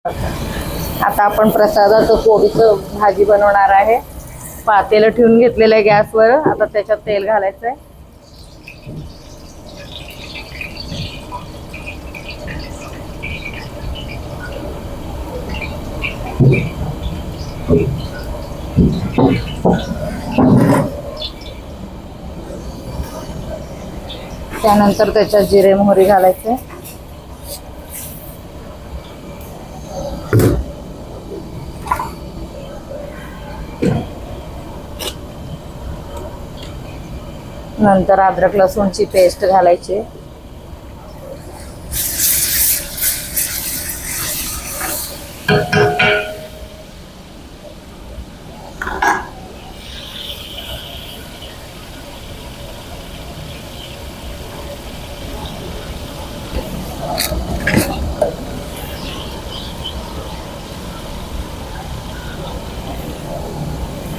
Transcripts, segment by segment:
आता आपण प्रसादाचं कोबीचं भाजी बनवणार आहे. पातेलं ठेवून घेतलेलं आहे गॅसवर. आता त्याच्यात तेल घालायचं आहे. त्यानंतर त्याच्यात जिरे मोहरी घालायचे. नंतर अद्रक लसूणची पेस्ट घालायची.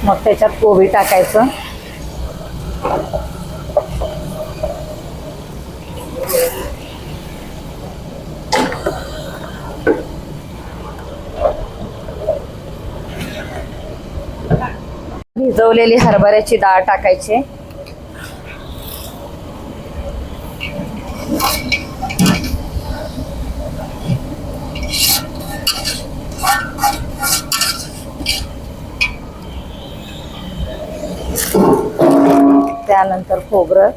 मग त्याच्यात कोबी टाकायचं. भिजवलेली हरभऱ्याची डाळ टाकायची. त्यानंतर खोबरं,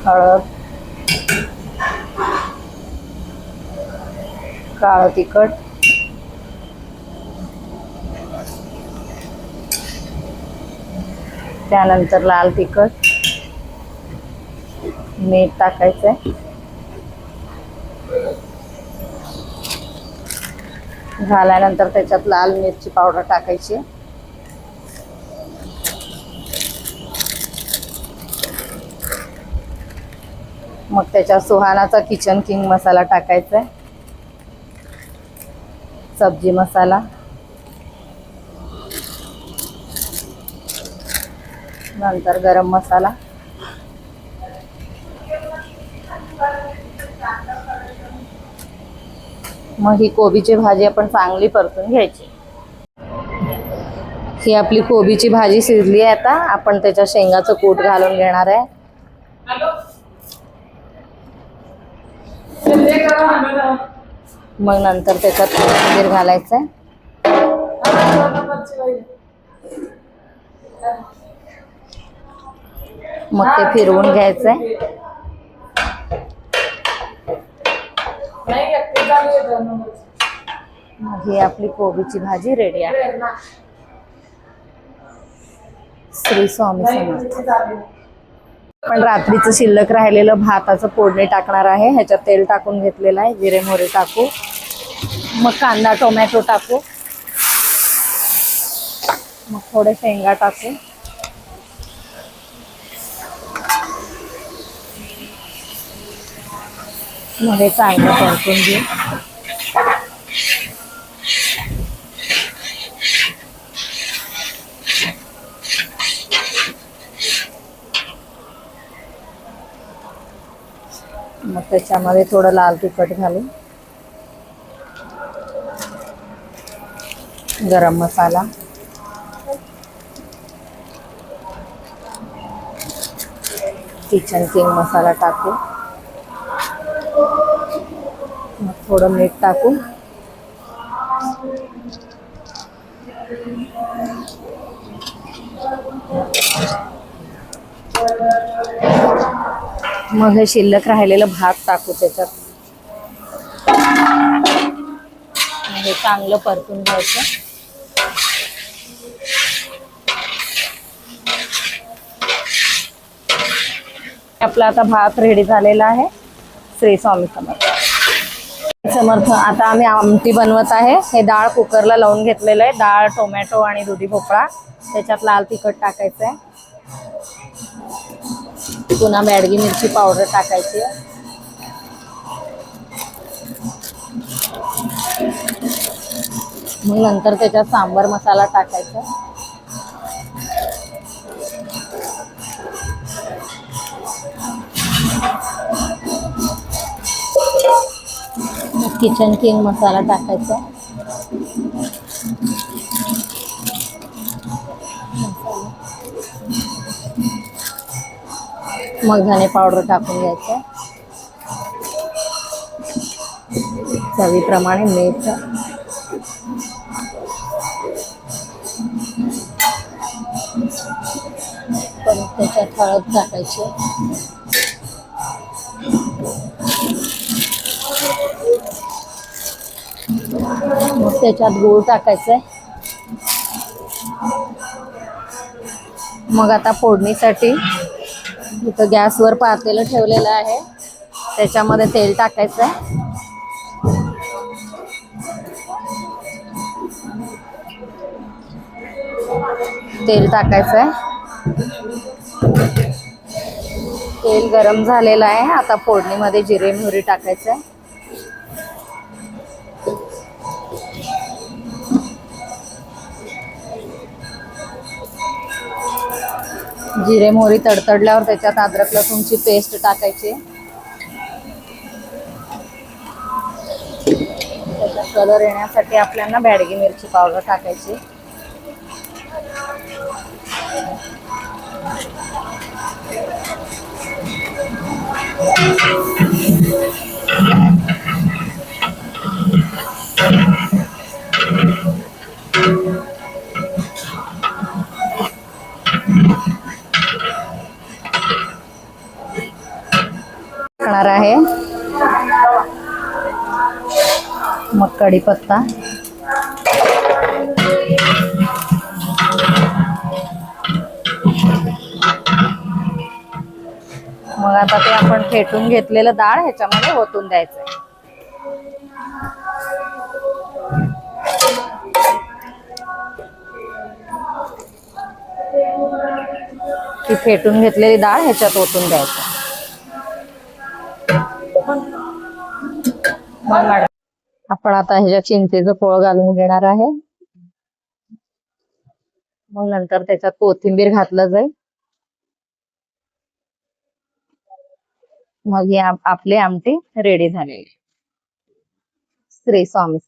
हळद, काळं तिखट, त्यानंतर लाल तिखट, मीठ टाकायचंय. झाल्यानंतर त्याच्यात लाल मिरची पावडर टाकायची. मग त्याच्यात सुहानाचा किचन किंग मसाला टाकायचा आहे. सब्जी मसाला, नंतर गरम मसाला, मग ही कोबीची भाजी आपण चांगली परतून घ्यायची. ही आपली कोबीची भाजी शिजली आहे. आता आपण त्याच्या शेंगाचं कूट घालून घेणार आहे. मग नंतर त्याच्यात कोथिंबीर घालायचं आहे. मग ते फिरवून घ्यायचंय. ही आपली कोबीची भाजी रेडी आहे. श्री स्वामी समर्थ. पण रात्रीचं शिल्लक राहिलेलं भाताचं फोडणी टाकणार आहे. ह्याच्यात तेल टाकून घेतलेलं आहे. जिरे मोहरी टाकू. मग कांदा टोमॅटो टाकू. मग थोडे शेंगा टाकू. मग हे चांगलं परतून घेऊ. मग त्याच्यामध्ये थोडं लाल तिखट घालू. गरम मसाला, किचन किंग मसाला टाकू. मग थोडं मीठ टाकू. मग हे शिल्लक राहिलेलं भात टाकू त्याच्यात. हे चांगलं परतून घ्यायचं. आपला आता भात रेडी झालेला आहे. श्री स्वामी समर्थ. समर्थ. आता आम्ही आमटी बनवत आहे. हे डाळ कुकरला लावून घेतलेलं आहे. डाळ, टोमॅटो आणि दुधी भोपळा. त्याच्यात लाल तिखट टाकायचं आहे. पुन्हा मॅडगी मिरची पावडर टाकायची. मग नंतर त्याच्यात सांबार मसाला टाकायचा. किचन किंग मसाला टाकायचा. मग धने पावडर टाकून घ्यायचं. चवीप्रमाणे मीठ. परत त्याच्यात हळद टाकायची. मग त्याच्यात गूळ टाकायचंय. मग आता फोडणीसाठी इथं गॅसवर पातेलं ठेवलेलं आहे, त्याच्यामध्ये तेल टाकायचंय. तेल टाकायचंय. तेल गरम झालेलं आहे. आता फोडणीमध्ये जिरे मोहरी टाकायचंय. जिरे मोहरी तडतडल्यावर त्याच्यात अद्रक लसूणची पेस्ट टाकायची. त्याचा कलर येण्यासाठी आपल्याला बॅडगी मिरची पावडर टाकायची. टाकणार आहे. मग कढीपत्ता. मग आता ते आपण फेटून घेतलेलं डाळ ह्याच्यामध्ये ओतून द्यायचंय. ती फेटून घेतलेली डाळ ह्याच्यात ओतून द्यायचं. आपण आता ह्याच्यात चिंचेचं फळ घालून घेणार आहे. मग नंतर त्याच्यात कोथिंबीर घातलं जाईल. मग ही आपली आमटी रेडी झालेली. श्री स्वामी.